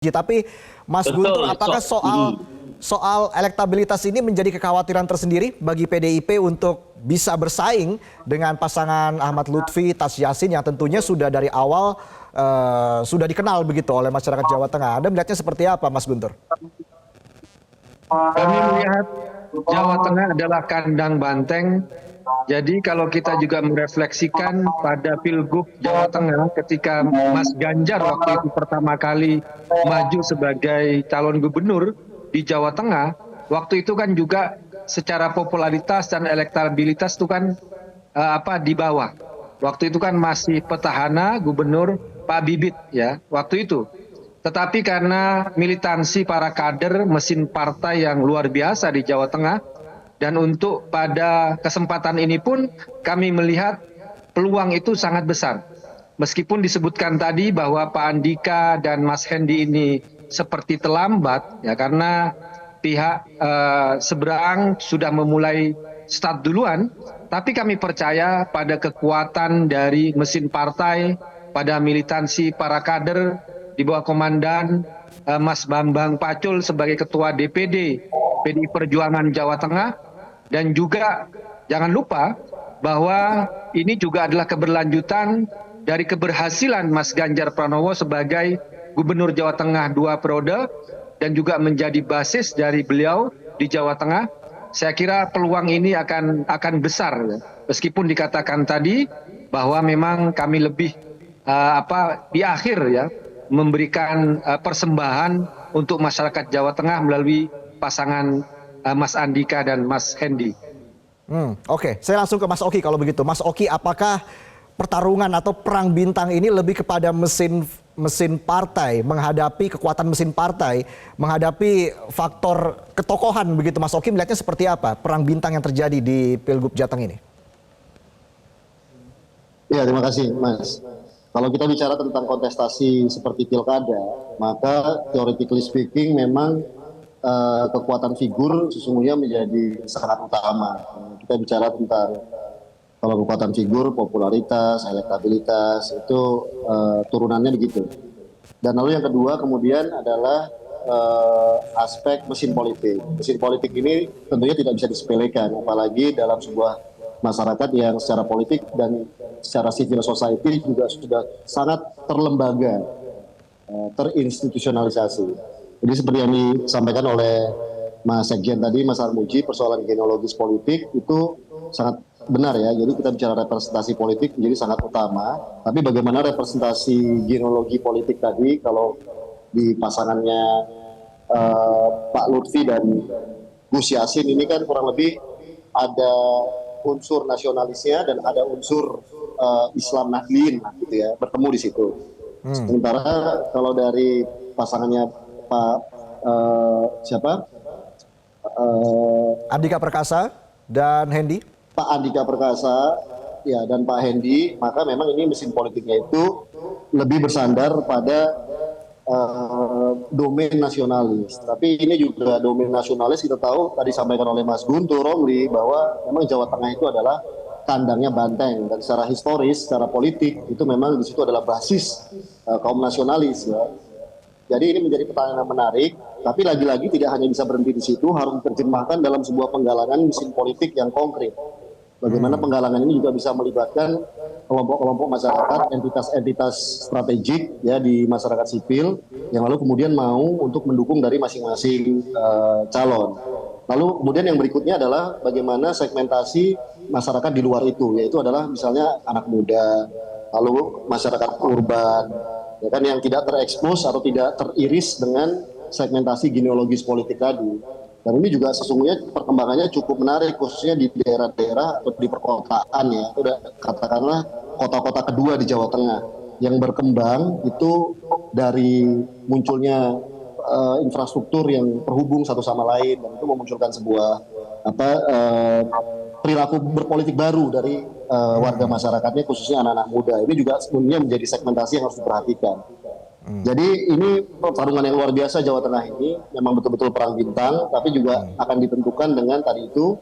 Tapi Mas Guntur, Betul. apakah soal elektabilitas ini menjadi kekhawatiran tersendiri bagi PDIP untuk bisa bersaing dengan pasangan Ahmad Lutfi, Tas Yassin yang tentunya sudah dari awal sudah dikenal begitu oleh masyarakat Jawa Tengah. Anda melihatnya seperti apa, Mas Guntur? Kami melihat Jawa Tengah adalah kandang banteng. Jadi kalau kita juga merefleksikan pada Pilgub Jawa Tengah ketika Mas Ganjar waktu itu pertama kali maju sebagai calon gubernur di Jawa Tengah, waktu itu kan juga secara popularitas dan elektabilitas itu kan di bawah. Waktu itu kan masih petahana gubernur Pak Bibit ya waktu itu. Tetapi karena militansi para kader mesin partai yang luar biasa di Jawa Tengah, dan untuk pada kesempatan ini pun kami melihat peluang itu sangat besar. Meskipun disebutkan tadi bahwa Pak Andika dan Mas Hendi ini seperti terlambat, ya karena pihak seberang sudah memulai start duluan, tapi kami percaya pada kekuatan dari mesin partai, pada militansi para kader, di bawah komandan Mas Bambang Pacul sebagai Ketua DPD PDI Perjuangan Jawa Tengah, dan juga jangan lupa bahwa ini juga adalah keberlanjutan dari keberhasilan Mas Ganjar Pranowo sebagai Gubernur Jawa Tengah 2 periode dan juga menjadi basis dari beliau di Jawa Tengah. Saya kira peluang ini akan besar, meskipun dikatakan tadi bahwa memang kami lebih di akhir ya memberikan persembahan untuk masyarakat Jawa Tengah melalui pasangan Mas Andika dan Mas Hendi. Oke, saya langsung ke Mas Oki kalau begitu. Mas Oki, apakah pertarungan atau perang bintang ini lebih kepada mesin partai, menghadapi kekuatan mesin partai, menghadapi faktor ketokohan begitu? Mas Oki melihatnya seperti apa perang bintang yang terjadi di Pilgub Jateng ini? Ya, terima kasih Mas. Kalau kita bicara tentang kontestasi seperti pilkada, maka theoretically speaking memang kekuatan figur sesungguhnya menjadi sangat utama. Kita bicara tentang kalau kekuatan figur, popularitas, elektabilitas itu turunannya begitu. Dan lalu yang kedua kemudian adalah aspek mesin politik. Mesin politik ini tentunya tidak bisa disepelekan, apalagi dalam sebuah masyarakat yang secara politik dan secara civil society juga sudah sangat terlembaga, terinstitusionalisasi. Jadi seperti yang disampaikan oleh Mas Sekjen tadi, Mas Armuji, persoalan genealogis politik itu sangat benar ya. Jadi kita bicara representasi politik menjadi sangat utama. Tapi bagaimana representasi genealogi politik tadi kalau di pasangannya Pak Lutfi dan Gus Yassin ini kan kurang lebih ada unsur nasionalisnya dan ada unsur Islam Nahdliyin gitu ya, bertemu di situ. Sementara kalau dari pasangannya Pak Andika Perkasa dan Hendi? Pak Andika Perkasa ya dan Pak Hendi, maka memang ini mesin politiknya itu lebih bersandar pada domain nasionalis. Tapi ini juga domain nasionalis kita tahu tadi sampaikan oleh Mas Guntur Romli bahwa memang Jawa Tengah itu adalah kandangnya banteng, dan secara historis, secara politik itu memang di situ adalah basis kaum nasionalis ya. Jadi ini menjadi pertanyaan yang menarik, tapi lagi-lagi tidak hanya bisa berhenti di situ, harus diterjemahkan dalam sebuah penggalangan mesin politik yang konkret. Bagaimana penggalangan ini juga bisa melibatkan kelompok-kelompok masyarakat, entitas-entitas strategik ya di masyarakat sipil, yang lalu kemudian mau untuk mendukung dari masing-masing calon. Lalu kemudian yang berikutnya adalah bagaimana segmentasi masyarakat di luar itu, yaitu adalah misalnya anak muda, lalu masyarakat urban, ya kan, yang tidak terekspos atau tidak teriris dengan segmentasi genealogis politik tadi. Dan ini juga sesungguhnya perkembangannya cukup menarik, khususnya di daerah-daerah atau di perkotaan ya, itu katakanlah kota-kota kedua di Jawa Tengah yang berkembang itu dari munculnya infrastruktur yang terhubung satu sama lain, dan itu memunculkan sebuah perilaku berpolitik baru dari warga masyarakatnya, khususnya anak-anak muda. Ini juga sebenarnya menjadi segmentasi yang harus diperhatikan. Jadi ini pertarungan yang luar biasa Jawa Tengah ini, memang betul-betul perang bintang, tapi juga akan ditentukan dengan tadi itu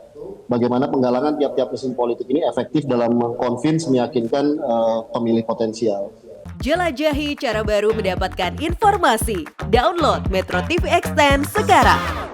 bagaimana penggalangan tiap-tiap mesin politik ini efektif dalam mengkonvince, meyakinkan pemilih potensial. Jelajahi cara baru mendapatkan informasi. Download Metro TV Extend sekarang.